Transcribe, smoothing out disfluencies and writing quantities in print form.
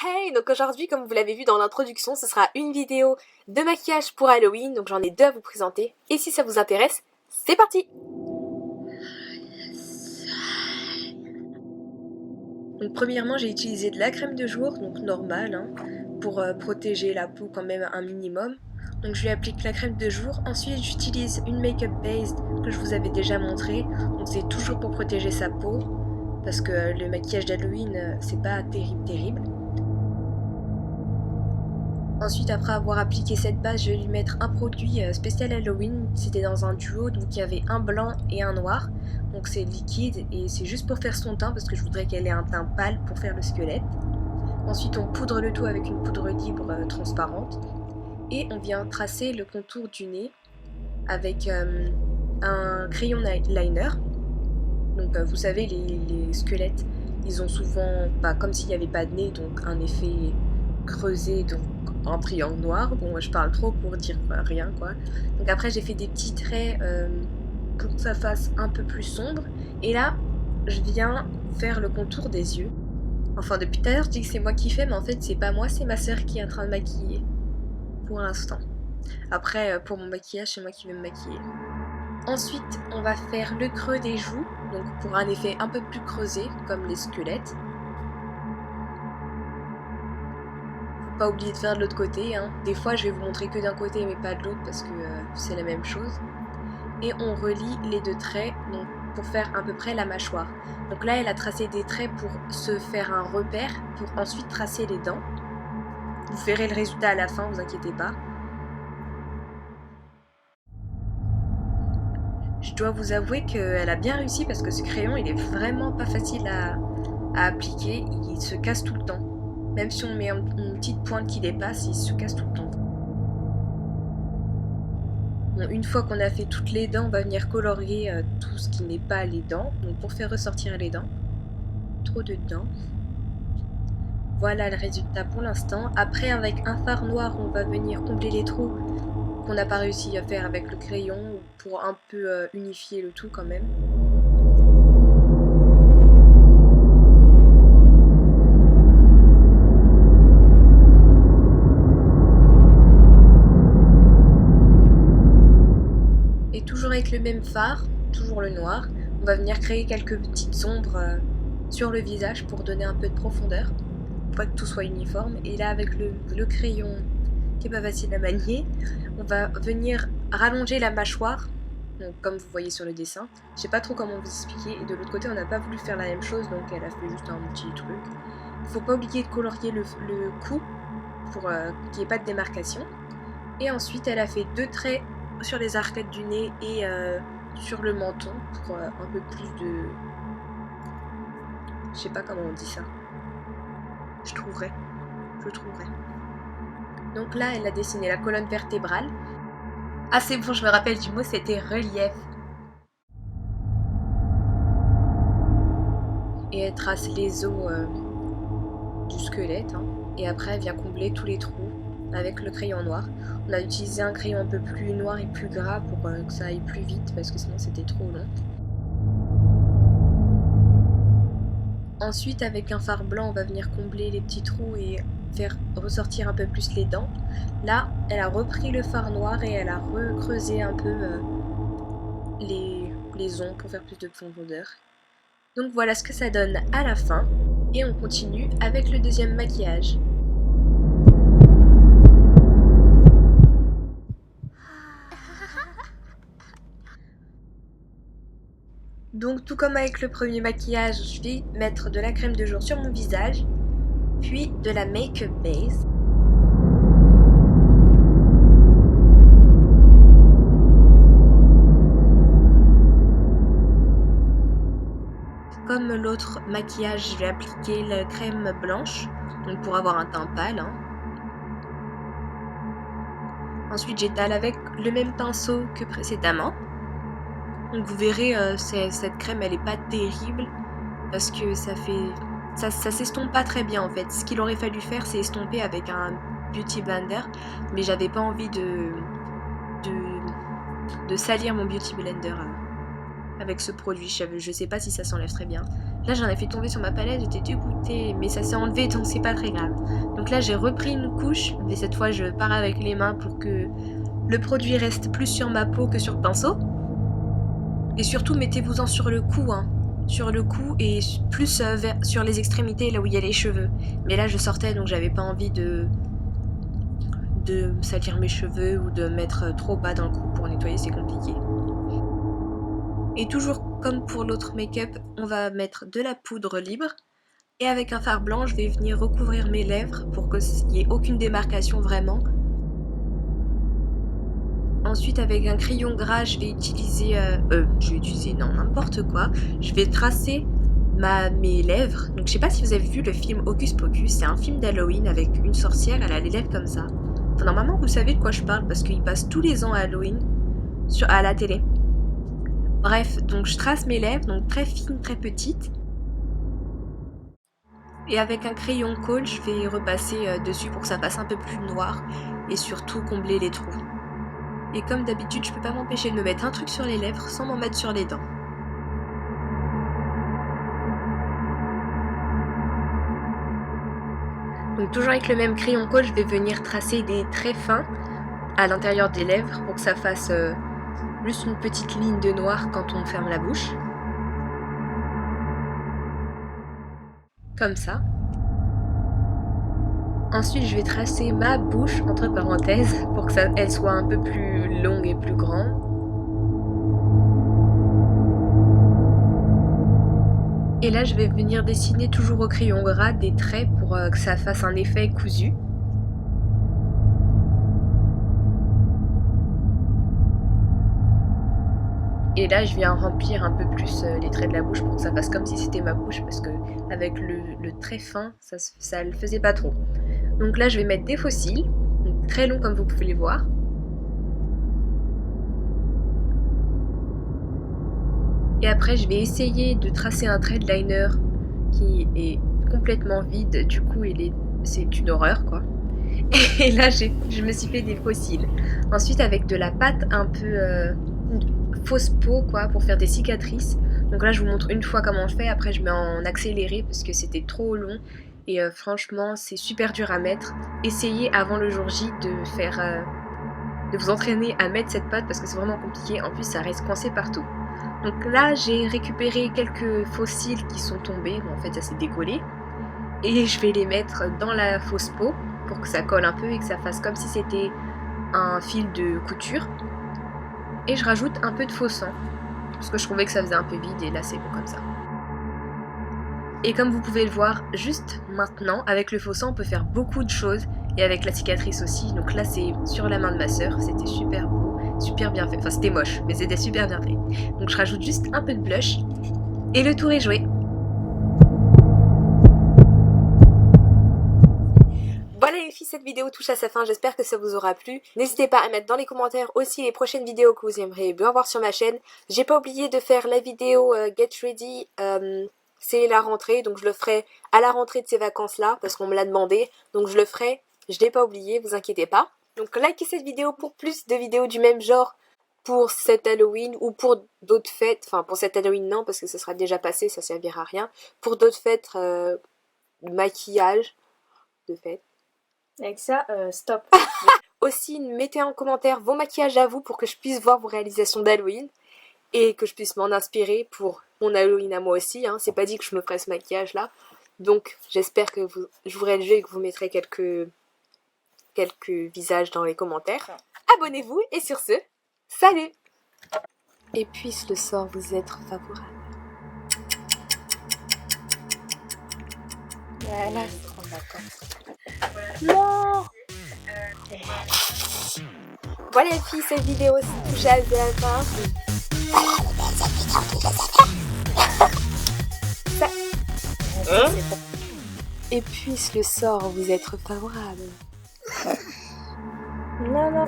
Hey, donc aujourd'hui, comme vous l'avez vu dans l'introduction, ce sera une vidéo de maquillage pour Halloween, donc j'en ai deux à vous présenter. Et si ça vous intéresse, c'est parti! Donc premièrement, j'ai utilisé de la crème de jour, donc normale, pour protéger la peau quand même un minimum. Donc je lui applique la crème de jour. Ensuite, j'utilise une make-up base que je vous avais déjà montré. Donc c'est toujours pour protéger sa peau, parce que le maquillage d'Halloween, c'est pas terrible. Ensuite, après avoir appliqué cette base, je vais lui mettre un produit spécial Halloween. C'était dans un duo, donc il y avait un blanc et un noir. Donc c'est liquide et c'est juste pour faire son teint parce que je voudrais qu'elle ait un teint pâle pour faire le squelette. Ensuite, on poudre le tout avec une poudre libre transparente. Et on vient tracer le contour du nez avec un crayon liner. Donc vous savez, les squelettes, ils ont souvent, comme s'il n'y avait pas de nez, donc un effet creusé, donc en triangle noir. Bon, je parle trop pour dire rien, quoi. Donc après, j'ai fait des petits traits pour que ça fasse un peu plus sombre. Et là, je viens faire le contour des yeux. Enfin, depuis tout à l'heure, je dis que c'est moi qui fais, mais en fait, c'est pas moi, c'est ma soeur qui est en train de maquiller. Pour l'instant. Après, pour mon maquillage, c'est moi qui vais me maquiller. Ensuite, on va faire le creux des joues, donc pour un effet un peu plus creusé, comme les squelettes. Faut pas oublier de faire de l'autre côté, Des fois, je vais vous montrer que d'un côté, mais pas de l'autre, parce que c'est la même chose. Et on relie les deux traits, donc pour faire à peu près la mâchoire. Donc là, elle a tracé des traits pour se faire un repère, pour ensuite tracer les dents. Vous verrez le résultat à la fin, vous inquiétez pas. Je dois vous avouer qu'elle a bien réussi parce que ce crayon il est vraiment pas facile à appliquer, il se casse tout le temps. Même si on met une petite pointe qui dépasse, il se casse tout le temps. Bon, une fois qu'on a fait toutes les dents, on va venir colorier tout ce qui n'est pas les dents, donc pour faire ressortir les dents. Trop de dents. Voilà le résultat pour l'instant. Après, avec un fard noir, on va venir combler les trous qu'on n'a pas réussi à faire avec le crayon pour un peu unifier le tout quand même. Et toujours avec le même fard, toujours le noir, on va venir créer quelques petites ombres sur le visage pour donner un peu de profondeur, pour pas que tout soit uniforme. Et là avec le crayon qui est pas facile à manier, on va venir rallonger la mâchoire, donc comme vous voyez sur le dessin. Je sais pas trop comment vous expliquer, et de l'autre côté on n'a pas voulu faire la même chose, donc elle a fait juste un petit truc. Il faut pas oublier de colorier le cou pour qu'il n'y ait pas de démarcation. Et ensuite elle a fait deux traits sur les arcades du nez et sur le menton pour un peu plus de... Je sais pas comment on dit ça. Je trouverai. Donc là, elle a dessiné la colonne vertébrale. Ah, c'est bon, je me rappelle du mot, c'était relief. Et elle trace les os du squelette. Et après, elle vient combler tous les trous avec le crayon noir. On a utilisé un crayon un peu plus noir et plus gras pour que ça aille plus vite, parce que sinon c'était trop long. Ensuite, avec un fard blanc, on va venir combler les petits trous et faire ressortir un peu plus les dents. Là, elle a repris le fard noir et elle a recreusé un peu les ongles pour faire plus de profondeur. Donc voilà ce que ça donne à la fin. Et on continue avec le deuxième maquillage. Donc tout comme avec le premier maquillage, je vais mettre de la crème de jour sur mon visage, puis de la make-up base. Comme l'autre maquillage, je vais appliquer la crème blanche, donc pour avoir un teint pâle. Ensuite j'étale avec le même pinceau que précédemment. Donc vous verrez, cette crème elle est pas terrible parce que ça s'estompe pas très bien en fait. Ce qu'il aurait fallu faire c'est estomper avec un beauty blender, mais j'avais pas envie de salir mon beauty blender avec ce produit. Je sais pas si ça s'enlève très bien. Là j'en ai fait tomber sur ma palette, j'étais dégoûtée, mais ça s'est enlevé donc c'est pas très grave. Donc là j'ai repris une couche, mais cette fois je pars avec les mains pour que le produit reste plus sur ma peau que sur le pinceau. Et surtout mettez-vous-en sur le cou, hein. Sur le cou et plus sur les extrémités là où il y a les cheveux. Mais là je sortais donc j'avais pas envie de salir mes cheveux ou de mettre trop bas dans le cou pour nettoyer, c'est compliqué. Et toujours comme pour l'autre make-up, on va mettre de la poudre libre. Et avec un fard blanc, je vais venir recouvrir mes lèvres pour qu'il n'y ait aucune démarcation vraiment. Ensuite, avec un crayon gras, je vais utiliser... n'importe quoi. Je vais tracer mes lèvres. Donc je sais pas si vous avez vu le film Hocus Pocus, c'est un film d'Halloween avec une sorcière, elle a les lèvres comme ça. Enfin, normalement, vous savez de quoi je parle parce qu'il passe tous les ans à Halloween à la télé. Bref, donc je trace mes lèvres, donc très fines, très petites. Et avec un crayon colle, je vais repasser dessus pour que ça fasse un peu plus noir et surtout combler les trous. Et comme d'habitude, je peux pas m'empêcher de me mettre un truc sur les lèvres sans m'en mettre sur les dents. Donc toujours avec le même crayon colle, je vais venir tracer des traits fins à l'intérieur des lèvres pour que ça fasse juste une petite ligne de noir quand on ferme la bouche. Comme ça. Ensuite, je vais tracer ma bouche, entre parenthèses, pour qu'elle soit un peu plus longue et plus grande. Et là, je vais venir dessiner toujours au crayon gras des traits pour que ça fasse un effet cousu. Et là, je viens remplir un peu plus les traits de la bouche pour que ça fasse comme si c'était ma bouche, parce que avec le trait fin, ça le faisait pas trop. Donc là, je vais mettre des faux cils, donc très longs comme vous pouvez les voir. Et après, je vais essayer de tracer un trait de liner qui est complètement vide, du coup, c'est une horreur, quoi. Et là, je me suis fait des faux cils. Ensuite, avec de la pâte un peu fausse peau, quoi, pour faire des cicatrices. Donc là, je vous montre une fois comment je fais, après je mets en accéléré parce que c'était trop long. Et franchement, c'est super dur à mettre. Essayez avant le jour J de vous entraîner à mettre cette pâte parce que c'est vraiment compliqué. En plus, ça reste coincé partout. Donc là, j'ai récupéré quelques faux cils qui sont tombés. Bon, en fait, ça s'est décollé. Et je vais les mettre dans la fausse peau pour que ça colle un peu et que ça fasse comme si c'était un fil de couture. Et je rajoute un peu de faux sang parce que je trouvais que ça faisait un peu vide et là, c'est bon comme ça. Et comme vous pouvez le voir juste maintenant, avec le faux sang, on peut faire beaucoup de choses. Et avec la cicatrice aussi. Donc là, c'est sur la main de ma soeur. C'était super beau, super bien fait. Enfin, c'était moche, mais c'était super bien fait. Donc je rajoute juste un peu de blush. Et le tour est joué. Voilà les filles, cette vidéo touche à sa fin. J'espère que ça vous aura plu. N'hésitez pas à mettre dans les commentaires aussi les prochaines vidéos que vous aimeriez bien voir sur ma chaîne. J'ai pas oublié de faire la vidéo Get Ready. C'est la rentrée, donc je le ferai à la rentrée de ces vacances-là, parce qu'on me l'a demandé. Donc je le ferai, je l'ai pas oublié, vous inquiétez pas. Donc likez cette vidéo pour plus de vidéos du même genre pour cet Halloween ou pour d'autres fêtes. Enfin, pour cet Halloween, non, parce que ça sera déjà passé, ça servira à rien. Pour d'autres fêtes, de maquillage, de fêtes. Avec ça, stop. Aussi, mettez en commentaire vos maquillages à vous pour que je puisse voir vos réalisations d'Halloween. Et que je puisse m'en inspirer pour mon Halloween à moi aussi, hein. C'est pas dit que je me ferai ce maquillage là. Donc j'espère que vous jouerez le jeu et que vous mettrez quelques visages dans les commentaires. Abonnez-vous et sur ce, salut! Et puisse le sort vous être favorable. Voilà, non. Voilà les filles, cette vidéo touche à la fin. Et puisse le sort vous être favorable. Non, non.